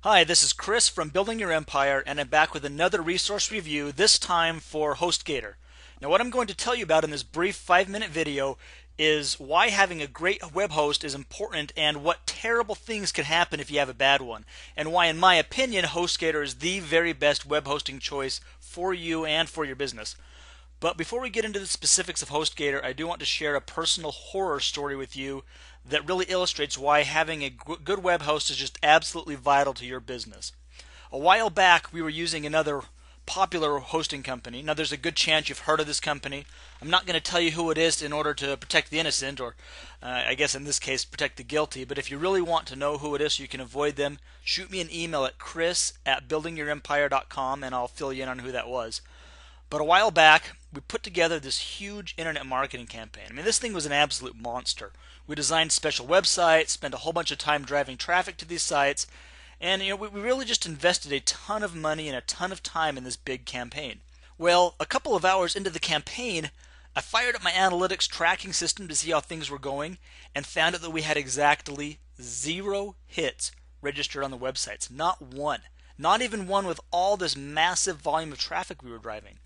Hi, this is Chris from Building Your Empire, and I'm back with another resource review, this time for Hostgator. Now, what I'm going to tell you about in this brief 5-minute video is why having a great web host is important and what terrible things can happen if you have a bad one, and why, in my opinion, Hostgator is the very best web hosting choice for you and for your business. But before we get into the specifics of Hostgator, I do want to share a personal horror story with you that really illustrates why having a good web host is just absolutely vital to your business. A while back, we were using another popular hosting company. Now, there's a good chance you've heard of this company. I'm not going to tell you who it is in order to protect the innocent, or I guess in this case, protect the guilty. But if you really want to know who it is so you can avoid them, shoot me an email at chris@buildingyourempire.com and I'll fill you in on who that was. But a while back, we put together this huge internet marketing campaign. I mean, this thing was an absolute monster. We designed special websites, spent a whole bunch of time driving traffic to these sites, and we really just invested a ton of money and a ton of time in this big campaign. Well, a couple of hours into the campaign, I fired up my analytics tracking system to see how things were going and found out that we had exactly 0 hits registered on the websites. Not one. Not even one with all this massive volume of traffic we were driving.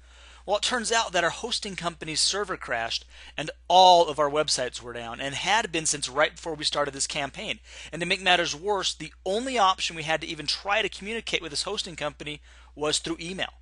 Well, it turns out that our hosting company's server crashed and all of our websites were down, and had been since right before we started this campaign. And to make matters worse, the only option we had to even try to communicate with this hosting company was through email.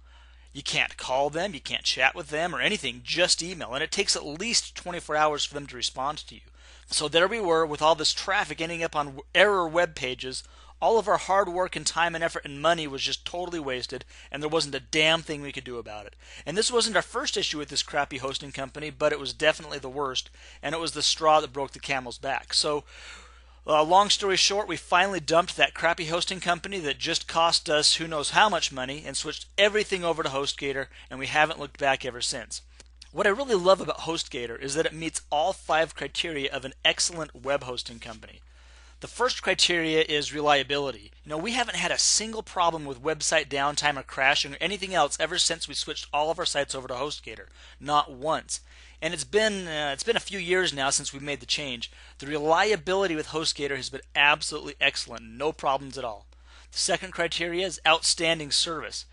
You can't call them, you can't chat with them or anything, just email. And it takes at least 24 hours for them to respond to you. So there we were with all this traffic ending up on error web pages. All of our hard work and time and effort and money was just totally wasted, and there wasn't a damn thing we could do about it. And this wasn't our first issue with this crappy hosting company, but it was definitely the worst, and it was the straw that broke the camel's back. So, long story short, we finally dumped that crappy hosting company that just cost us who knows how much money and switched everything over to Hostgator, and we haven't looked back ever since. What I really love about Hostgator is that it meets all 5 criteria of an excellent web hosting company. The first criteria is reliability. We haven't had a single problem with website downtime or crashing or anything else ever since we switched all of our sites over to Hostgator. Not once. And it's been a few years now since we made the change. The reliability with Hostgator has been absolutely excellent. No problems at all. The second criteria is outstanding service.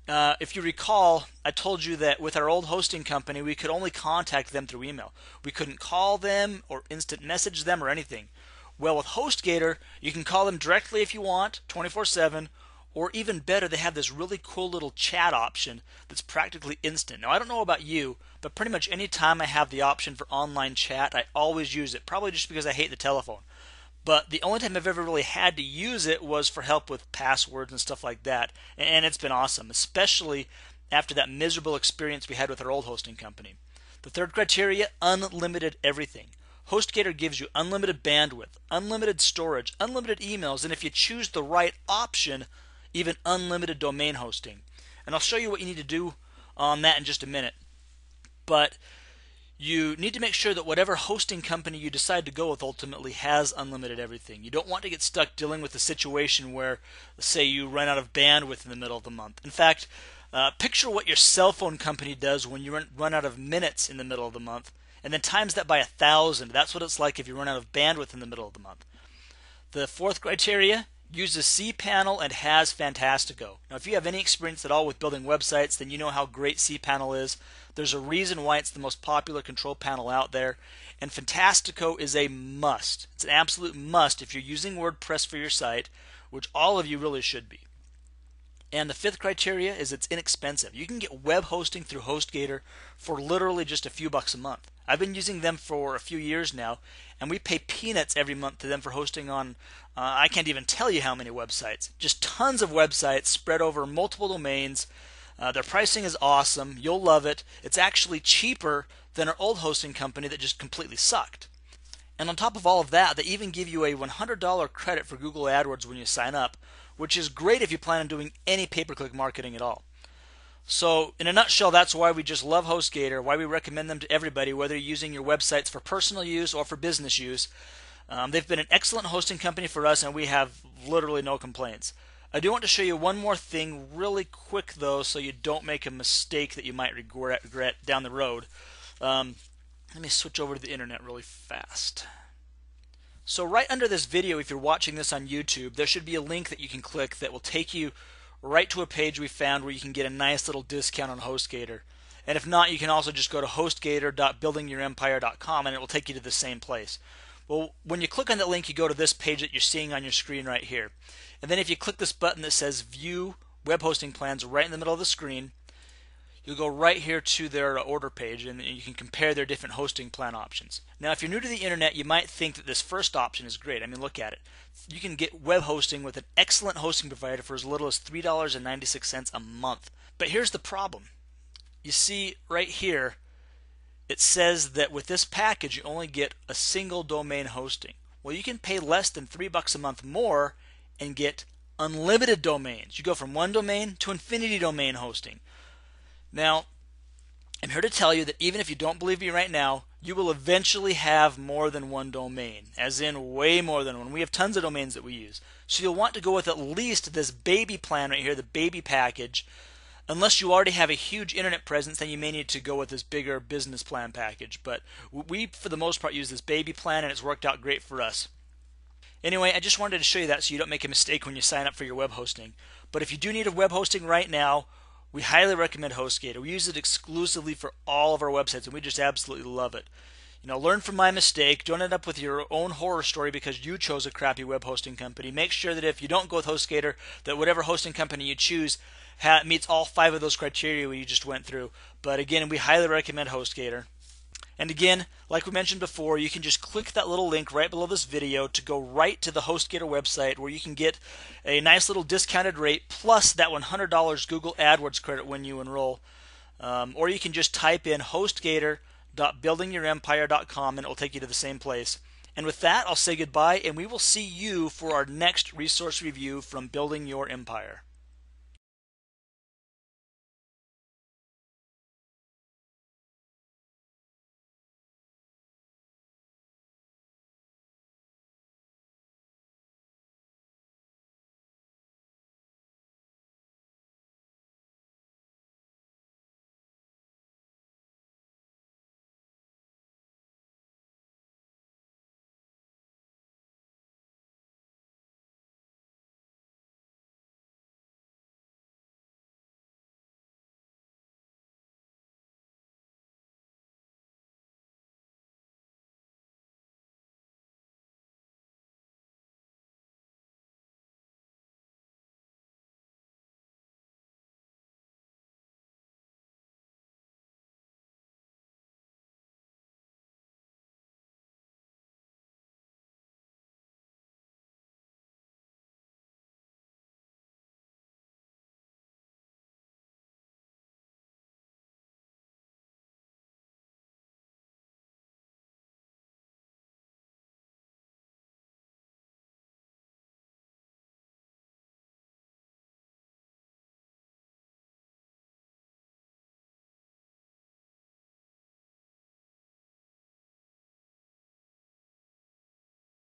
If you recall, I told you that with our old hosting company, we could only contact them through email. We couldn't call them or instant message them or anything. Well, with Hostgator, you can call them directly if you want, 24/7, or even better, they have this really cool little chat option that's practically instant. Now, I don't know about you, but pretty much any time I have the option for online chat, I always use it, probably just because I hate the telephone. But the only time I've ever really had to use it was for help with passwords and stuff like that, and it's been awesome, especially after that miserable experience we had with our old hosting company. The third criteria, unlimited everything. Hostgator gives you unlimited bandwidth, unlimited storage, unlimited emails, and if you choose the right option, even unlimited domain hosting. And I'll show you what you need to do on that in just a minute. But you need to make sure that whatever hosting company you decide to go with ultimately has unlimited everything. You don't want to get stuck dealing with a situation where, say, you run out of bandwidth in the middle of the month. In fact, picture what your cell phone company does when you run out of minutes in the middle of the month, and then times that by 1,000. That's what it's like if you run out of bandwidth in the middle of the month. The fourth criteria, uses cPanel and has Fantastico. Now, if you have any experience at all with building websites, then you know how great cPanel is. There's a reason why it's the most popular control panel out there, and Fantastico is a must. It's an absolute must if you're using WordPress for your site, which all of you really should be. And the fifth criteria is it's inexpensive. You can get web hosting through Hostgator for literally just a few bucks a month. I've been using them for a few years now, and we pay peanuts every month to them for hosting on, I can't even tell you how many websites. Just tons of websites spread over multiple domains. Their pricing is awesome. You'll love it. It's actually cheaper than our old hosting company that just completely sucked. And on top of all of that, they even give you a $100 credit for Google AdWords when you sign up, which is great if you plan on doing any pay-per-click marketing at all. So, in a nutshell, that's why we just love Hostgator, why we recommend them to everybody, whether you're using your websites for personal use or for business use. They've been an excellent hosting company for us, and we have literally no complaints. I do want to show you one more thing really quick, though, so you don't make a mistake that you might regret down the road. Let me switch over to the internet really fast. So right under this video, if you're watching this on YouTube, there should be a link that you can click that will take you right to a page we found where you can get a nice little discount on Hostgator. And if not, you can also just go to hostgator.buildingyourempire.com and it will take you to the same place. Well, when you click on that link, you go to this page that you're seeing on your screen right here. And then if you click this button that says View Web Hosting Plans right in the middle of the screen, you'll go right here to their order page and you can compare their different hosting plan options. Now, if you're new to the internet, you might think that this first option is great. I mean, look at it. You can get web hosting with an excellent hosting provider for as little as $3.96 a month. But here's the problem. You see right here, it says that with this package, you only get a single domain hosting. Well, you can pay less than $3 a month more and get unlimited domains. You go from one domain to infinity domain hosting. Now, I'm here to tell you that even if you don't believe me right now, you will eventually have more than one domain, as in way more than one. We have tons of domains that we use. So you'll want to go with at least this baby plan right here, the baby package. Unless you already have a huge internet presence, then you may need to go with this bigger business plan package. But we, for the most part, use this baby plan, and it's worked out great for us. Anyway, I just wanted to show you that so you don't make a mistake when you sign up for your web hosting. But if you do need a web hosting right now, we highly recommend Hostgator. We use it exclusively for all of our websites, and we just absolutely love it. You know, learn from my mistake. Don't end up with your own horror story because you chose a crappy web hosting company. Make sure that if you don't go with Hostgator, that whatever hosting company you choose meets all 5 of those criteria we just went through. But again, we highly recommend Hostgator. And again, like we mentioned before, you can just click that little link right below this video to go right to the Hostgator website where you can get a nice little discounted rate plus that $100 Google AdWords credit when you enroll. Or you can just type in hostgator.buildingyourempire.com and it will take you to the same place. And with that, I'll say goodbye and we will see you for our next resource review from Building Your Empire.